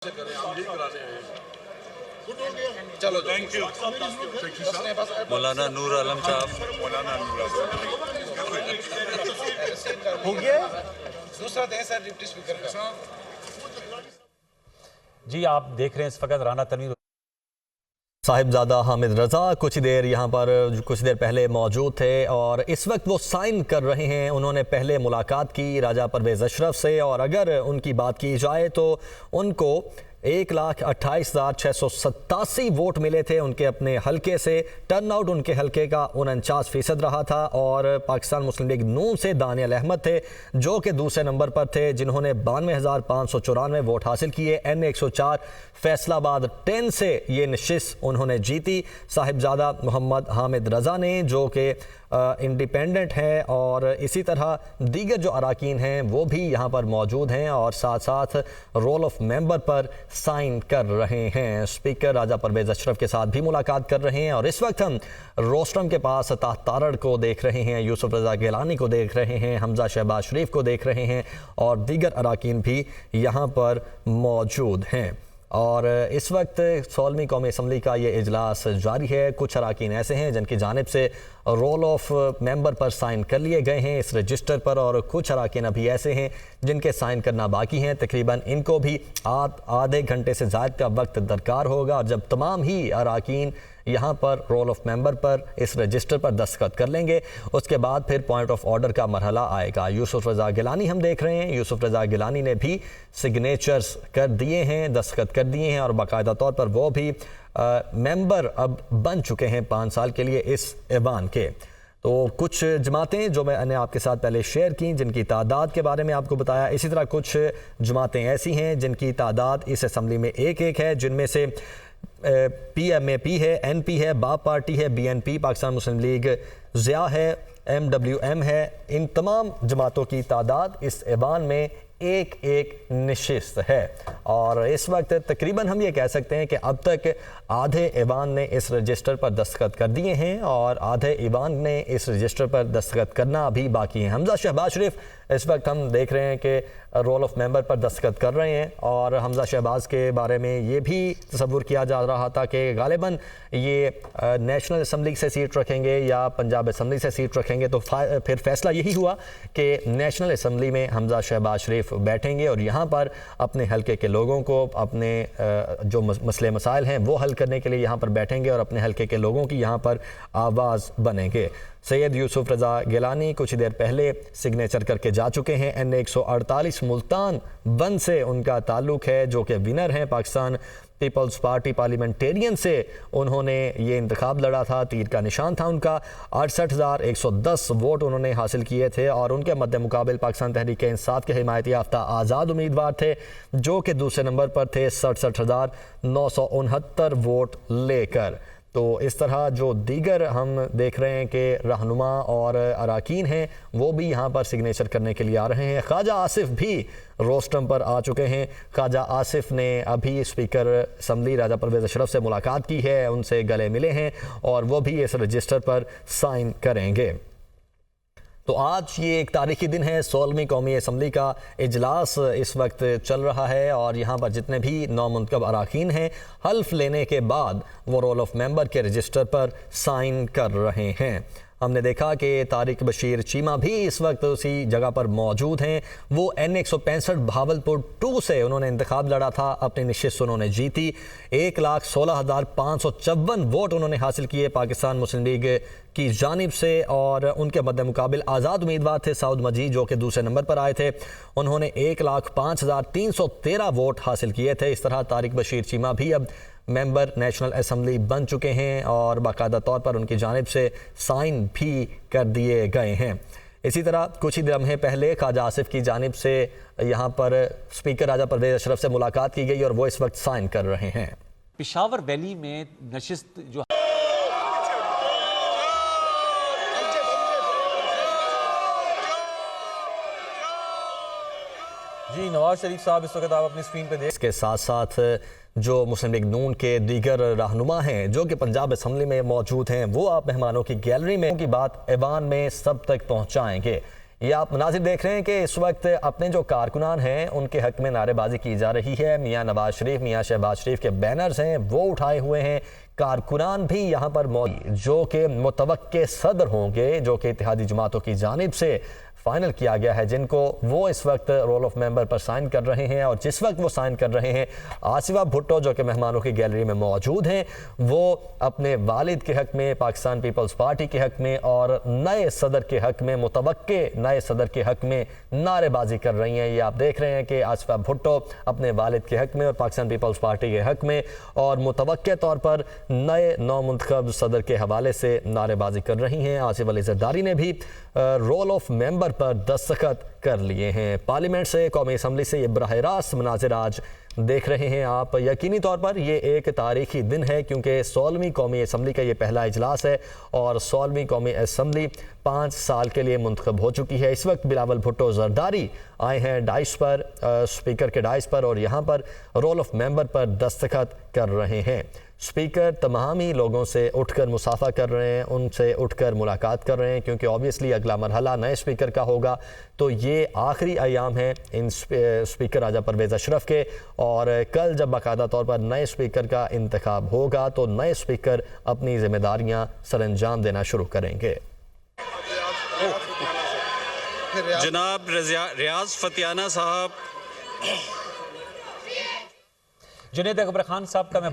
से करें हम यही कराने आए हैं। चलो थैंक यू। मौलाना नूर आलम साहब। हो गया दूसरा दें सर डिप्टी स्पीकर का। जी आप देख रहे हैं इस वक्त राना तनवीर साहिबजादा हामिद रज़ा कुछ देर पहले मौजूद थे और इस वक्त वो साइन कर रहे हैं। उन्होंने पहले मुलाकात की राजा परवेज़ अशरफ से और अगर उनकी बात की जाए तो उनको 1,28,687 वोट मिले थे उनके अपने हलके से। टर्नआउट उनके हलके का 49% रहा था और पाकिस्तान मुस्लिम लीग नून से दानियल अहमद थे जो कि दूसरे नंबर पर थे जिन्होंने 92,594 वोट हासिल किए। N104 फैसलाबाद 10 से ये नशिस्त उन्होंने जीती। साहिबजादा मोहम्मद हामिद रज़ा ने जो कि इंडिपेंडेंट हैं और इसी तरह दीगर जो अराकीन हैं वो भी यहाँ पर मौजूद हैं और साथ साथ रोल ऑफ मेंबर पर साइन कर रहे हैं। स्पीकर राजा परवेज़ अशरफ के साथ भी मुलाकात कर रहे हैं और इस वक्त हम रोस्टम के पास तारड़ को देख रहे हैं, यूसुफ रज़ा गिलानी को देख रहे हैं, हमजा शहबाज शरीफ को देख रहे हैं और दीगर अराकीन भी यहाँ पर मौजूद हैं। और इस वक्त 16वीं कौमी असम्बली का ये इजलास जारी है। कुछ अराकीन ऐसे हैं जिनकी जानिब से रोल ऑफ मेंबर पर साइन कर लिए गए हैं इस रजिस्टर पर और कुछ अराकीन अभी ऐसे हैं जिनके साइन करना बाकी हैं। तकरीबन इनको भी आधे घंटे से ज़्यादा का वक्त दरकार होगा और जब तमाम ही अराकीन यहाँ पर रोल ऑफ मेंबर पर इस रजिस्टर पर दस्तखत कर लेंगे उसके बाद फिर पॉइंट ऑफ ऑर्डर का मरहला आएगा। यूसुफ रज़ा गिलानी हम देख रहे हैं, यूसुफ रज़ा गिलानी ने भी सिग्नेचर्स कर दिए हैं, दस्तखत कर दिए हैं और बाकायदा तौर पर वो भी मेंबर अब बन चुके हैं 5 साल के लिए इस ऐवान के। तो कुछ जमातें जो मैंने आपके साथ पहले शेयर की जिनकी तादाद के बारे में आपको बताया, इसी तरह कुछ जमातें ऐसी हैं जिनकी तादाद इस असम्बली में एक है, जिनमें से PMAP है, NP है, बाप पार्टी है, BNP पाकिस्तान मुस्लिम लीग ज़िया है, MWM है। इन तमाम जमातों की तादाद इस ऐवान में एक नशिस्त है और इस वक्त तकरीबन हम ये कह सकते हैं कि अब तक आधे ऐवान ने इस रजिस्टर पर दस्तखत कर दिए हैं और आधे ऐवान ने इस रजिस्टर पर दस्तखत करना अभी बाकी है। हमजा शहबाज शरीफ इस वक्त हम देख रहे हैं कि रोल ऑफ मेंबर पर दस्तखत कर रहे हैं और हमजा शहबाज के बारे में ये भी तसव्वुर किया जा रहा था कि गालिबन ये नेशनल असम्बली से सीट रखेंगे या पंजाब असम्बली से सीट रखेंगे। तो फिर फैसला यही हुआ कि नेशनल असम्बली में हमजा शहबाज शरीफ बैठेंगे और यहाँ पर अपने हलके के लोगों को अपने जो मसले मसाइल हैं वो हल करने के लिए यहाँ पर बैठेंगे और अपने हलके के लोगों की यहाँ पर आवाज़ बनेंगे। सैयद यूसुफ रज़ा गिलानी कुछ देर पहले सिग्नेचर करके जा चुके हैं। N148 मुल्तान बंद से उनका ताल्लुक़ है जो कि विनर हैं पाकिस्तान पीपल्स पार्टी पार्लियामेंटेरियन से उन्होंने ये इंतखाब लड़ा था, तीर का निशान था उनका। 68,110 वोट उन्होंने हासिल किए थे और उनके मद्दे मुकाबिल पाकिस्तान तहरीक इंसाफ के हिमायती याफ्ता आज़ाद उम्मीदवार थे जो कि दूसरे नंबर पर थे 67,969 वोट लेकर। तो इस तरह जो दीगर हम देख रहे हैं कि रहनुमा और अराकीन हैं वो भी यहाँ पर सिग्नेचर करने के लिए आ रहे हैं। ख्वाजा आसिफ भी रोस्टम पर आ चुके हैं। ख्वाजा आसिफ ने अभी स्पीकर असम्बली राजा परवेज़ अशरफ से मुलाकात की है, उनसे गले मिले हैं और वो भी इस रजिस्टर पर साइन करेंगे। तो आज ये एक तारीखी दिन है, 16वीं कौमी असम्बली का इजलास इस वक्त चल रहा है और यहाँ पर जितने भी नौमुंतखब अराकीन हैं हल्फ लेने के बाद वो रोल ऑफ मेंबर के रजिस्टर पर साइन कर रहे हैं। हमने देखा कि तारिक बशीर चीमा भी इस वक्त उसी जगह पर मौजूद हैं। वो N165 भावलपुर 2 से उन्होंने इंतखाब लड़ा था, अपनी नशिस्त उन्होंने जीती। 1,16,554 वोट उन्होंने हासिल किए पाकिस्तान मुस्लिम लीग की जानिब से और उनके मद्दे मुकाबिल आज़ाद उम्मीदवार थे साउद मजीद जो कि दूसरे नंबर पर आए थे। उन्होंने 1,05,313 वोट हासिल किए थे। इस तरह तारिक बशीर चीमा भी अब मेंबर नेशनल असम्बली बन चुके हैं और बाकायदा तौर पर उनकी जानिब से साइन भी कर दिए गए हैं। इसी तरह कुछ ही लम्हे पहले ख्वाजा आसिफ की जानिब से यहाँ पर स्पीकर राजा परवेज़ अशरफ से मुलाकात की गई और वो इस वक्त साइन कर रहे हैं। पेशावर वैली में नशिस्त जो जी नवाज शरीफ साहब इस वक्त आप अपनी स्क्रीन पे देख। इसके साथ साथ जो मुस्लिम लीग नून के दीगर रहनुमा हैं जो कि पंजाब असम्बली में मौजूद हैं वो आप मेहमानों की गैलरी में की बात ऐवान में सब तक पहुँचाएँगे। ये आप मनाजिर देख रहे हैं कि इस वक्त अपने जो कारकुनान हैं उनके हक में नारेबाजी की जा रही है। मियाँ नवाज शरीफ, मियाँ शहबाज शरीफ के बैनर्स हैं वो उठाए हुए हैं। कारकुनान भी यहाँ पर मौजूद जो कि मुतवक्के सदर होंगे, जो कि इत्तेहादी जमातों की जानिब से फाइनल किया गया है, जिनको वो इस वक्त रोल ऑफ मेंबर पर साइन कर रहे हैं। और जिस वक्त वो साइन कर रहे हैं, आसिफा भुट्टो जो कि मेहमानों की गैलरी में मौजूद हैं, वो अपने वालिद के हक में, पाकिस्तान पीपल्स पार्टी के हक में और नए सदर के हक में, मुतवक्के नए सदर के हक में नारेबाजी कर रही हैं। ये आप देख रहे हैं कि आसिफा भुट्टो अपने वालिद के हक में और पाकिस्तान पीपल्स पार्टी के हक में और मुतवक्के तौर पर नए नौमुंतखब सदर के हवाले से नारेबाजी कर रही हैं। आसिफ अली जरदारी ने भी रोल ऑफ मेंबर पर दस्तखत कर लिए हैं। पार्लियामेंट से, कौमी असम्बली से ये बराह रास्त मनाजिर आज देख रहे हैं आप। यकीनी तौर पर ये एक तारीखी दिन है क्योंकि 16वीं कौमी असम्बली का ये पहला इजलास है और 16वीं कौमी असम्बली 5 साल के लिए मुंतखब हो चुकी है। इस वक्त बिलावल भुट्टो जरदारी आए हैं डाइस पर, स्पीकर के डाइस पर, और यहाँ पर रोल ऑफ मेंबर पर दस्तखत कर रहे हैं। स्पीकर तमाम ही लोगों से उठकर मुसाफा कर रहे हैं, उनसे उठकर मुलाकात कर रहे हैं क्योंकि ऑब्वियसली अगला मरहला नए स्पीकर का होगा। तो ये आखिरी अयाम है इन स्पीकर राजा परवेज़ अशरफ के, और कल जब बाकायदा तौर पर नए स्पीकर का इंतखाब होगा तो नए स्पीकर अपनी जिम्मेदारियां सरअंजाम देना शुरू करेंगे। जनाब रियाज फतियाना साहब, जुनैद अकबर खान साहब का मैं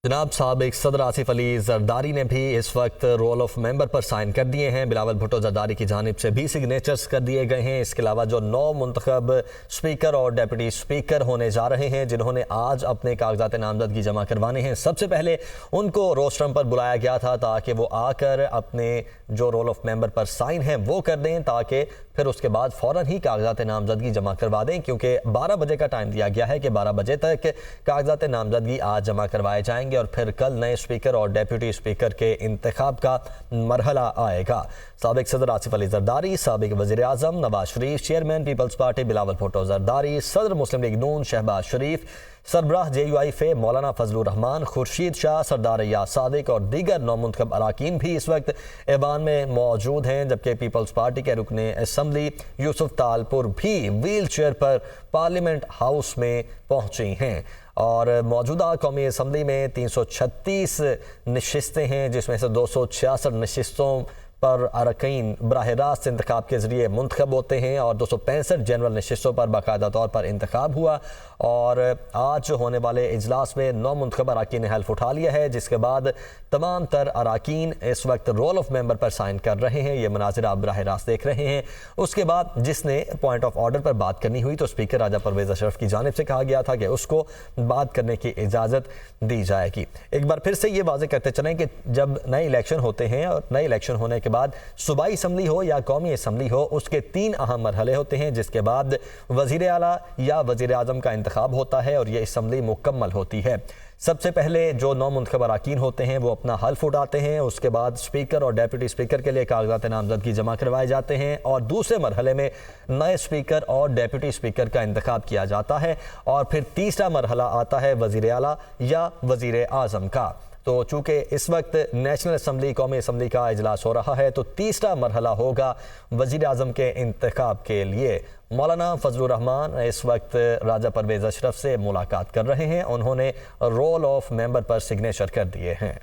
जनाब साबिक सदर आसिफ अली जरदारी ने भी इस वक्त रोल ऑफ मेंबर पर साइन कर दिए हैं। बिलावल भुट्टो जरदारी की जानिब से भी सिग्नेचर्स कर दिए गए हैं। इसके अलावा जो 9 मुंतखब स्पीकर और डेप्यूटी स्पीकर होने जा रहे हैं, जिन्होंने आज अपने कागजात नामजदगी जमा करवाने हैं, सबसे पहले उनको रोस्ट्रम पर बुलाया गया था ताकि वो आकर अपने जो रोल ऑफ मेंबर पर साइन हैं वो कर दें, ताकि फिर उसके बाद फ़ौरन ही कागजात नामजदगी जमा करवा दें, क्योंकि 12 बजे का टाइम दिया गया है कि 12 बजे तक कागजात नामजदगी आज जमा करवाए जाएंगे और फिर कल नए स्पीकर और डेप्यूटी स्पीकर के इंतखाब का मरहला आएगा। साबिक सदर आसिफ अली जरदारी, साबिक वज़ीर आज़म नवाज शरीफ, चेयरमैन पीपल्स पार्टी बिलावल भुट्टो जरदारी, सदर मुस्लिम लीग नून शहबाज शरीफ, सरबराह JUIF मौलाना फजलुर रहमान, खुर्शीद शाह, सरदार या सादिक और दीगर नौमुंतखब अराकीन भी इस वक्त ऐवान में मौजूद हैं। जबकि पीपल्स पार्टी के रुकने असम्बली यूसुफ तालपुर भी व्हील चेयर पर पार्लियामेंट हाउस में पहुंची हैं। और मौजूदा कौमी असम्बली में 336 नशिस्तें हैं, जिसमें से 266 नशिस्तों पर अरकान बराह रास्त इंतखाब के ज़रिए मुंतखब होते हैं और 265 जनरल नशिस्तों पर बाकायदा तौर पर इंतखाब हुआ। और आज होने वाले इजलास में 9 मुंतखब अरकान ने हल्फ उठा लिया है, जिसके बाद तमाम तर अरकान इस वक्त रोल ऑफ मेंबर पर साइन कर रहे हैं। ये मनाजिर आप बराह रास्त देख रहे हैं। उसके बाद जिसने पॉइंट ऑफ ऑर्डर पर बात करनी हुई तो स्पीकर राजा परवेज़ अशरफ की जानिब से कहा गया था कि उसको बात करने की इजाज़त दी जाएगी। एक बार फिर से ये वाज़ेह करते चलें कि जब नए इलेक्शन होते हैं और नए इलेक्शन होने के बाद सूबाई असम्बली हो या कौमी असम्बली हो, उसके 3 अहम मरहले होते हैं, जिसके बाद वज़ीर आला या वज़ीर आज़म का इंतखाब होता है और ये असम्बली मुकम्मल होती है। सबसे पहले जो 9 मुंतखब अरकान होते हैं वो अपना हल्फ उठाते हैं, उसके बाद स्पीकर और डेप्यूटी स्पीकर के लिए कागजात नामजदगी जमा करवाए जाते हैं और दूसरे मरहले में नए स्पीकर और डेप्यूटी स्पीकर का इंतखाब किया जाता है और फिर तीसरा मरहला आता है वज़ीर आला या वज़ीर आज़म का। तो चूँकि इस वक्त नेशनल असम्बली कौमी असम्बली का इजलास हो रहा है तो तीसरा मरहला होगा वज़ीर आज़म के इंतखाब के लिए। मौलाना फजलुर रहमान इस वक्त राजा परवेज़ अशरफ से मुलाकात कर रहे हैं। उन्होंने रोल ऑफ मेंबर पर सिग्नेचर कर दिए हैं।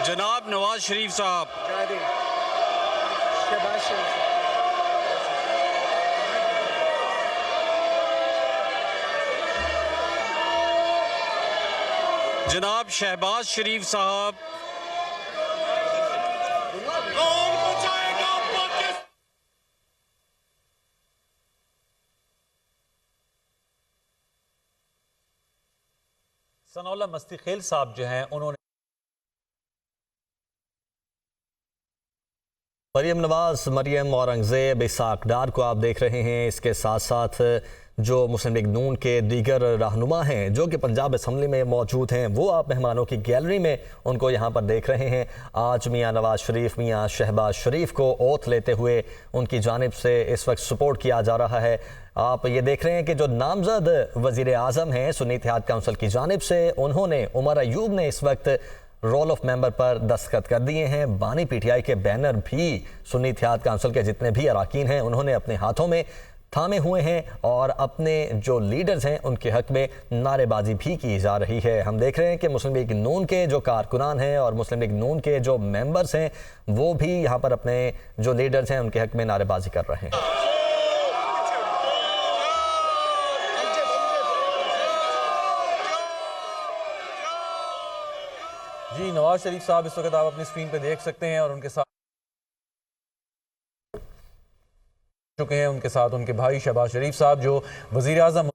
जनाब नवाज शरीफ साहब, जनाब शहबाज शरीफ साहब, सनौल्ला मस्ती खेल साहब जो हैं उन्होंने मरियम नवाज, मरियम औरंगज़ेब, इसाक डार को आप देख रहे हैं। इसके साथ साथ जो मुस्लिम लीग नून के दीगर रहनुमा हैं जो कि पंजाब असम्बली में मौजूद हैं, वो आप मेहमानों की गैलरी में उनको यहाँ पर देख रहे हैं। आज मियाँ नवाज शरीफ, मियाँ शहबाज शरीफ को ओथ लेते हुए उनकी जानिब से इस वक्त सपोर्ट किया जा रहा है। आप ये देख रहे हैं कि जो नामजद वज़ीर आज़म हैं सुन्नी इत्तेहाद काउंसिल की जानिब से, उन्होंने उमर अयूब ने इस वक्त रोल ऑफ मेंबर पर दस्तखत कर दिए हैं। बानी पीटीआई के बैनर भी सुन्नी इत्तेहाद काउंसिल के जितने भी अरकान हैं उन्होंने अपने हाथों में थामे हुए हैं और अपने जो लीडर्स हैं उनके हक में नारेबाजी भी की जा रही है। हम देख रहे हैं कि मुस्लिम लीग नून के जो कारकुनान हैं और मुस्लिम लीग नून के जो मेंबर्स हैं वो भी यहाँ पर अपने जो लीडर्स हैं उनके हक में नारेबाजी कर रहे हैं। जी, नवाज शरीफ साहब इस वक्त आप अपनी स्क्रीन पे देख सकते हैं और उनके साथ चुके हैं, उनके साथ उनके भाई शहबाज शरीफ साहब जो वजीर आज़म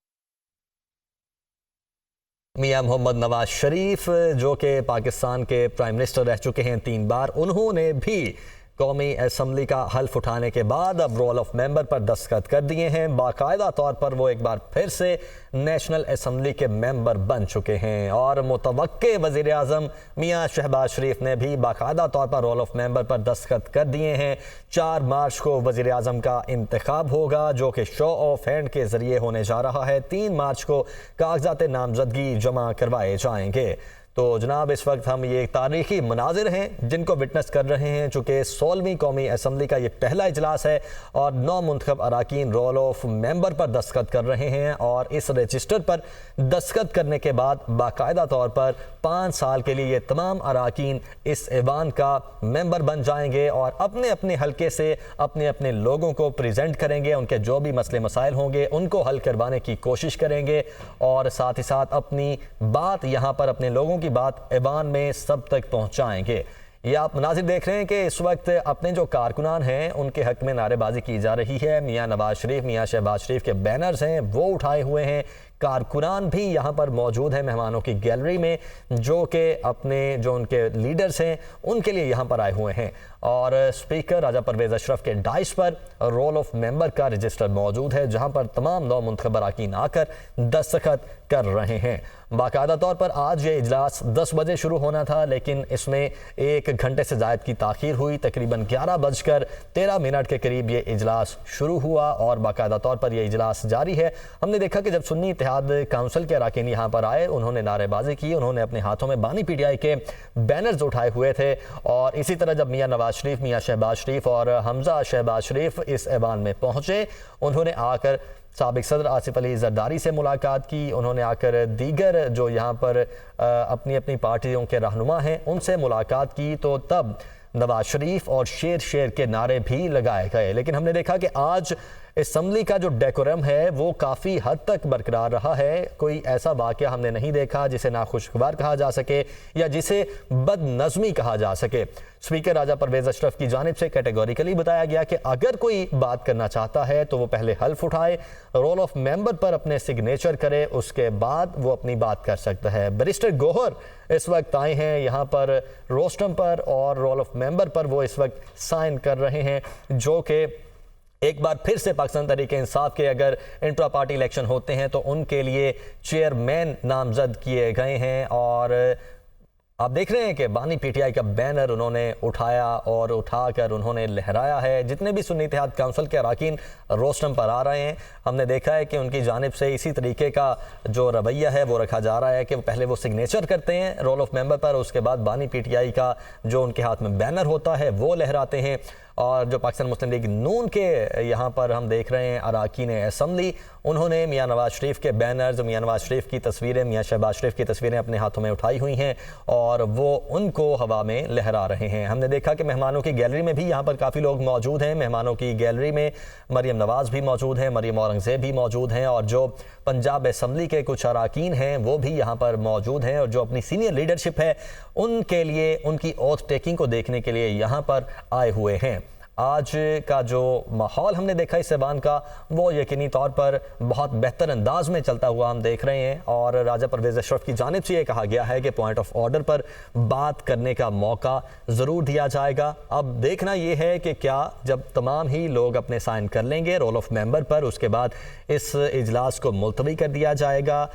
मियाँ मोहम्मद नवाज शरीफ जो कि पाकिस्तान के प्राइम मिनिस्टर रह चुके हैं 3 बार, उन्होंने भी कौमी असम्बली का हल्फ उठाने के बाद अब रोल ऑफ मेंबर पर दस्तखत कर दिए हैं। बाकायदा तौर पर वो एक बार फिर से नेशनल असम्बली के मेंबर बन चुके हैं और मुतवक्के वज़ीर आज़म मियाँ शहबाज शरीफ ने भी बाकायदा तौर पर रोल ऑफ मेंबर पर दस्तखत कर दिए हैं। 4 मार्च को वज़ीर आज़म का इंतखाब होगा जो कि शो ऑफ हैंड के ज़रिए होने जा रहा है। 3 मार्च को कागजात नामजदगी जमा करवाए जाएंगे। तो जनाब, इस वक्त हम ये तारीखी मनाजिर हैं जिनको विटनेस कर रहे हैं, चूँकि 16वीं कौमी असम्बली का ये पहला इजलास है और 9 मुंतखब अराकीन रोल ऑफ मेंबर पर दस्तखत कर रहे हैं और इस रजिस्टर पर दस्तखत करने के बाद बाकायदा तौर पर 5 साल के लिए ये तमाम अराकीन इस ऐवान का मेंबर बन जाएंगे और अपने अपने हल्के से अपने अपने लोगों को प्रेजेंट करेंगे। उनके जो भी मसले मसाइल होंगे उनको हल करवाने की कोशिश करेंगे और साथ ही साथ अपनी बात यहाँ पर अपने लोगों की बात ऐवान में सब तक पहुंचाएंगे। ये आप मनाजिर देख रहे हैं कि इस वक्त अपने जो कारकुनान हैं उनके हक में नारेबाजी की जा रही है। मियाँ नवाज शरीफ, मियाँ शहबाज शरीफ के बैनर्स हैं वो उठाए हुए हैं। कारकुनान भी यहाँ पर मौजूद हैं मेहमानों की गैलरी में जो कि अपने जो उनके लीडर्स हैं उनके लिए यहाँ पर आए हुए हैं और स्पीकर राजा परवेज़ अशरफ के डाइस पर रोल ऑफ मेंबर का रजिस्टर मौजूद है जहाँ पर तमाम 9 मुंतखब अराकीन आकर दस्तखत कर रहे हैं। बाकायदा तौर पर आज ये इजलास 10 बजे शुरू होना था लेकिन इसमें 1 घंटे से ज़ायद की ताख़ीर हुई। तकरीबन 11:13 के करीब ये इजलास शुरू हुआ और बाकायदा तौर पर यह इजलास जारी है। हमने देखा कि जब सुन्नी इत्तेहाद काउंसिल के अराकीन यहाँ पर आए उन्होंने नारेबाजी की, उन्होंने अपने हाथों में बानी पीटीआई के बैनर्स उठाए हुए थे और इसी तरह जब मियाँ नवाज शरीफ, मियाँ शहबाज शरीफ और हमजा शहबाज शरीफ इस ऐवान में पहुँचे, उन्होंने आकर साबिक सदर आसिफ अली जरदारी से मुलाकात की, उन्होंने आकर दीगर जो यहाँ पर अपनी अपनी पार्टियों के रहनुमा हैं उनसे मुलाकात की। तो तब नवाज शरीफ और शेर शेर के नारे भी लगाए गए। लेकिन हमने देखा कि आज असम्बली का जो डेकोरम है वो काफ़ी हद तक बरकरार रहा है। कोई ऐसा वाक़या हमने नहीं देखा जिसे नाखुशगवार कहा जा सके या जिसे बदनज़मी कहा जा सके। स्पीकर राजा परवेज़ अशरफ की जानिब से कैटेगोरिकली बताया गया कि अगर कोई बात करना चाहता है तो वो पहले हल्फ उठाए, रोल ऑफ मेंबर पर अपने सिग्नेचर करे, उसके बाद वो अपनी बात कर सकता है। बैरिस्टर गौहर इस वक्त आए हैं यहाँ पर रोस्टम पर और रोल ऑफ मेंबर पर वो इस वक्त साइन कर रहे हैं जो कि एक बार फिर से पाकिस्तान तहरीक इंसाफ के अगर इंट्रा पार्टी इलेक्शन होते हैं तो उनके लिए चेयरमैन नामजद किए गए हैं। और आप देख रहे हैं कि बानी पीटीआई का बैनर उन्होंने उठाया और उठाकर उन्होंने लहराया है। जितने भी सुन्नी इत्तेहाद काउंसिल के अराकीन रोस्टम पर आ रहे हैं हमने देखा है कि उनकी जानिब से इसी तरीके का जो रवैया है वो रखा जा रहा है कि पहले वो सिग्नेचर करते हैं रोल ऑफ मेंबर पर, उसके बाद बानी पीटीआई का जो उनके हाथ में बैनर होता है वो लहराते हैं। और जो पाकिस्तान मुस्लिम लीग नून के यहाँ पर हम देख रहे हैं अराकीन असम्बली, उन्होंने मियाँ नवाज शरीफ के बैनर्स, मियाँ नवाज शरीफ की तस्वीरें, मियाँ शहबाज शरीफ की तस्वीरें अपने हाथों में उठाई हुई हैं और वो उनको हवा में लहरा रहे हैं। हमने देखा कि मेहमानों की गैलरी में भी यहाँ पर काफ़ी लोग मौजूद हैं। मेहमानों की गैलरी में मरीम नवाज़ भी मौजूद हैं, मरीम औरंगज़ेब भी मौजूद हैं और जो पंजाब असम्बली के कुछ अराकीन हैं वो भी यहाँ पर मौजूद हैं और जो अपनी सीनियर लीडरशिप है उनके लिए उनकी ओथ टेकिंग को देखने के लिए यहाँ पर आए हुए हैं। आज का जो माहौल हमने देखा इस ऐवान का वो यकीनी तौर पर बहुत बेहतर अंदाज में चलता हुआ हम देख रहे हैं और राजा परवेज़ अशरफ की जानिब से ये कहा गया है कि पॉइंट ऑफ ऑर्डर पर बात करने का मौका ज़रूर दिया जाएगा। अब देखना ये है कि क्या जब तमाम ही लोग अपने साइन कर लेंगे रोल ऑफ मेंबर पर, उसके बाद इस इजलास को मुलतवी कर दिया जाएगा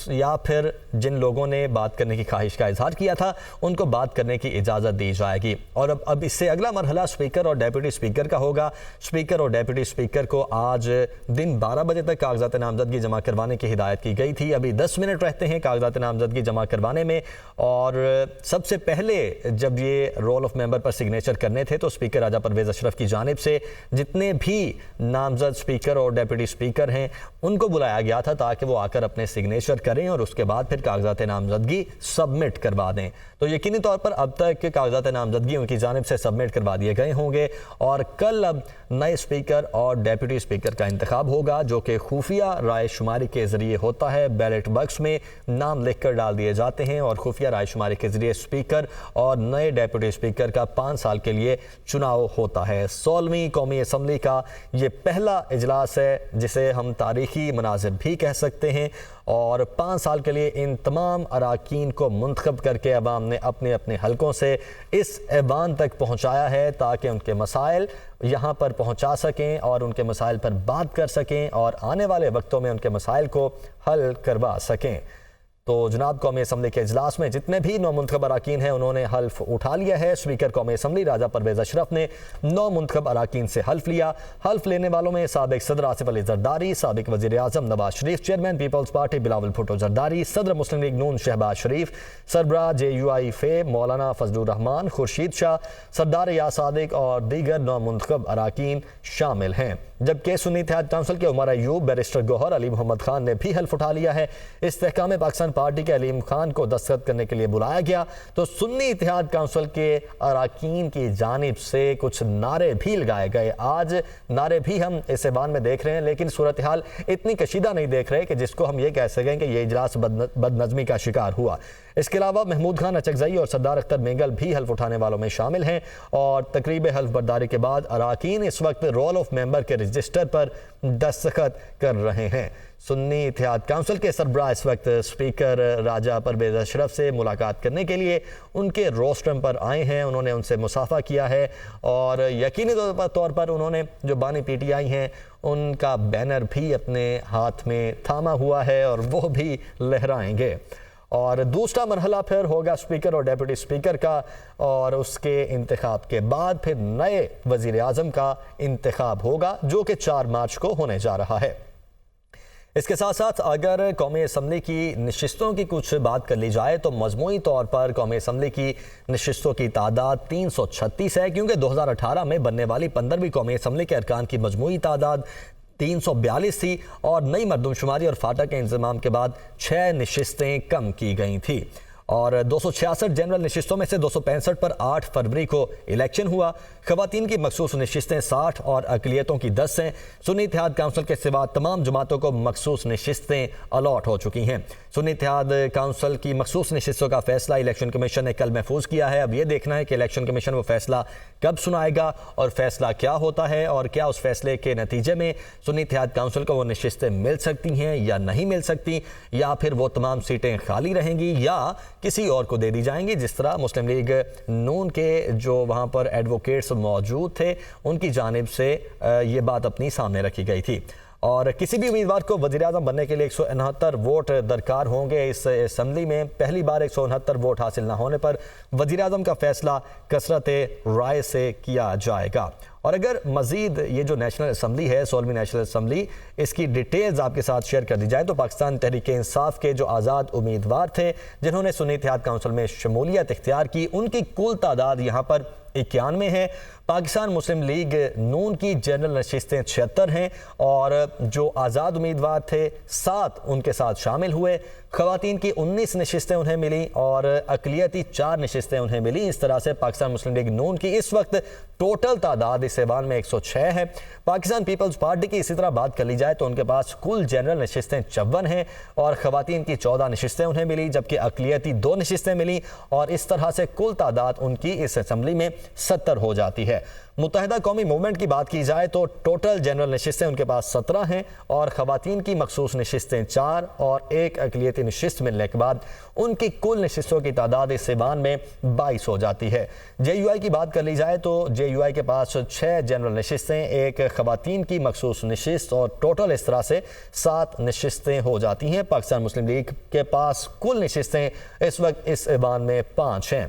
या फिर जिन लोगों ने बात करने की ख्वाहिश का इजहार किया था उनको बात करने की इजाज़त दी जाएगी। और अब इससे अगला मरहला स्पीकर और डेप्यूटी स्पीकर का होगा। स्पीकर और डेप्यूटी स्पीकर को आज दिन 12 बजे तक कागजात नामजदगी जमा करवाने की हिदायत की गई थी। अभी 10 मिनट रहते हैं कागजात नामजदगी जमा करवाने में और सबसे पहले जब ये रोल ऑफ मेंबर पर सिग्नेचर करने थे तो स्पीकर राजा परवेज़ अशरफ की जानिब से जितने भी नामजद स्पीकर और डेप्यूटी स्पीकर हैं उनको बुलाया गया था ताकि वो आकर अपने सिग्नेचर करें और उसके बाद फिर कागजात नामजदगी सबमिट करवा दें। तो यकीनी तौर पर अब तक कागजात नामजदगी उनकी जानिब से सबमिट करवा दिए गए होंगे और कल अब नए स्पीकर और डेप्यूटी स्पीकर का इंतखाब होगा जो कि खुफिया राय शुमारी के ज़रिए होता है। बैलेट बॉक्स में नाम लिख कर डाल दिए जाते हैं और खुफिया राय शुमारी के ज़रिए स्पीकर और नए डेप्यूटी स्पीकर का 5 साल के लिए चुनाव होता है। 16वीं कौमी असम्बली का ये पहला इजलास है जिसे हम तारीखी मनाज़िर भी कह सकते हैं और 5 साल के लिए इन तमाम अराकीन को मुंतखब करके अवाम ने अपने अपने हलकों से इस ऐवान तक पहुँचाया है ताकि उनके मसाइल यहाँ पर पहुँचा सकें और उनके मसाइल पर बात कर सकें और आने वाले वक्तों में उनके मसाइल को हल करवा सकें। तो जनाब कौमी असम्बली के इजलास में जितने भी नौ मुंतखब अराकीन हैं उन्होंने हल्फ उठा लिया है। स्पीकर कौमी असम्बली राजा परवेज़ अशरफ ने 9 मुंतखब अराकीन से हल्फ लिया। हल्फ लेने वालों में साबिक सदर आसिफ अली जरदारी, साबिक वज़ीर आज़म नवाज शरीफ, चेयरमैन पीपल्स पार्टी बिलावल भुट्टो जरदारी, सदर मुस्लिम लीग नून शहबाज शरीफ, सरबराह JUI फे मौलाना फजलुर रहमान, खुर्शीद शाह, सरदार या सादिक और दीगर 9 मुंतखब अराकीन शामिल हैं। जबकि सुन्नी इत्तेहाद काउंसिल के उमर अयूब, बैरिस्टर गौहर, अली मोहम्मद खान ने भी हल्फ उठा लिया है। इस्तेहकाम पाकिस्तान पार्टी के अलीम खान को दस्तखत करने के लिए बुलाया गया तो सुन्नी इत्तेहाद काउंसिल के अराकीन की जानिब से कुछ नारे भी लगाए गए। आज नारे भी हम इस ऐवान में देख रहे हैं लेकिन सूरत हाल इतनी कशीदा नहीं देख रहे कि जिसको हम ये कह सकें कि ये इजलास बदनज़मी का शिकार हुआ। इसके अलावा महमूद खान अचकज़ई और सरदार अख्तर मेंगल भी हल्फ उठाने वालों में शामिल हैं और तकरीब हल्फ बर्दारी के बाद अराकीन इस वक्त रोल ऑफ मेंबर के रजिस्टर पर दस्तखत कर रहे हैं। सुन्नी इत्तेहाद काउंसिल के सरबराह इस वक्त स्पीकर राजा परवेज़ अशरफ से मुलाकात करने के लिए उनके रोस्ट्रम पर आए हैं। उन्होंने उनसे मुसाफा किया है और यकीनी तौर पर उन्होंने जो बानी PTI हैं उनका बैनर भी अपने हाथ में थामा हुआ है और वो भी लहराएंगे। और दूसरा मरहला फिर होगा स्पीकर और डेप्यूटी स्पीकर का और उसके इंतखाब के बाद फिर नए वज़ीर आज़म का इंतखाब होगा जो कि 4 मार्च को होने जा रहा है। इसके साथ साथ अगर कौमी असम्बली की नशिस्तों की कुछ बात कर ली जाए तो मजमूई तौर पर कौमी असम्बली की नशिस्तों की तादाद 336 है क्योंकि 2018 में बनने वाली 15वीं कौमी असम्बली के अरकान की मजमूई तादाद 342 थी और नई मरदमशुमारी और फाटा के इंतजाम के बाद 6 नशिस्तें कम की गई थी और 266 जनरल नशिस्तों में से 265 पर 8 फरवरी को इलेक्शन हुआ। ख़वातीन की मखसूस नशिस्तें 60 और अक़लियतों की 10 हैं। सुन्नी इत्तेहाद काउंसिल के सिवा तमाम जमातों को मखसूस नशिस्तें अलॉट हो चुकी हैं। सुन्नी इत्तेहाद काउंसिल की मखसूस नशिस्तों का फैसला इलेक्शन कमीशन ने कल महफूज किया है। अब ये देखना है कि इलेक्शन कमीशन वो फैसला कब सुनाएगा और फैसला क्या होता है और क्या उस फैसले के नतीजे में सुन्नी इत्तेहाद काउंसिल को वो नशिस्तें मिल सकती हैं या नहीं मिल सकती या फिर वो तमाम सीटें खाली रहेंगी या किसी और को दे दी जाएंगी। जिस तरह मुस्लिम लीग नून के जो वहाँ पर एडवोकेट्स मौजूद थे उनकी जानिब से ये बात अपनी सामने रखी गई थी और किसी भी उम्मीदवार को वज़ीर आज़म बनने के लिए 169 वोट दरकार होंगे। इस असम्बली में पहली बार 169 वोट हासिल न होने पर वज़ीर आज़म का फैसला कसरत राय से किया जाएगा। और अगर मज़ीद ये जो नेशनल असम्बली है 16वीं नेशनल असम्बली इसकी डिटेल्स आपके साथ शेयर कर दी जाए तो पाकिस्तान तहरीक इंसाफ के जो आज़ाद उम्मीदवार थे जिन्होंने सुन्नी इत्तेहाद काउंसिल में शमूलियत इख्तियार की उनकी कुल तादाद यहाँ पर 91 है। पाकिस्तान मुस्लिम लीग नून की जनरल नशिस्तें 76 हैं और जो आज़ाद उम्मीदवार थे 7 उनके साथ शामिल हुए। ख़वातीन की 19 नशिस्तें उन्हें मिली और अक़लियती 4 नशिस्तें उन्हें मिली। इस तरह से पाकिस्तान मुस्लिम लीग नून की इस वक्त टोटल तादाद इस ऐवान में 106 है। पाकिस्तान पीपल्स पार्टी की इसी तरह बात कर ली जाए तो उनके पास कुल जनरल नशिस्तें 54 हैं और ख़वातीन की 14 नशिस्तें उन्हें मिली जबकि अक़लियती 2 नशिस्तें मिली और इस तरह से कुल तादाद उनकी इस असम्बली में 70 हो जाती है। है। मुत्तहिदा कौमी मूवमेंट की बात की जाए तो टोटल जनरल नशिस्तें उनके पास 17 हैं और ख़वातीन की मखसूस नशिस्तें 4 और एक अक़लियती नशिस्त मिलने के बाद उनकी कुल नशिस्तों की तादाद इस ऐवान में 22 हो जाती है। JUI की बात कर ली जाए तो JUI के पास 6 जनरल नशिस्तें, एक ख़वातीन की मखसूस नशिस्त और टोटल इस तरह से 7 नशिस्तें हो जाती हैं। पाकिस्तान मुस्लिम लीग के पास कुल नशिस्तें इस वक्त इस ऐवान में 5 हैं।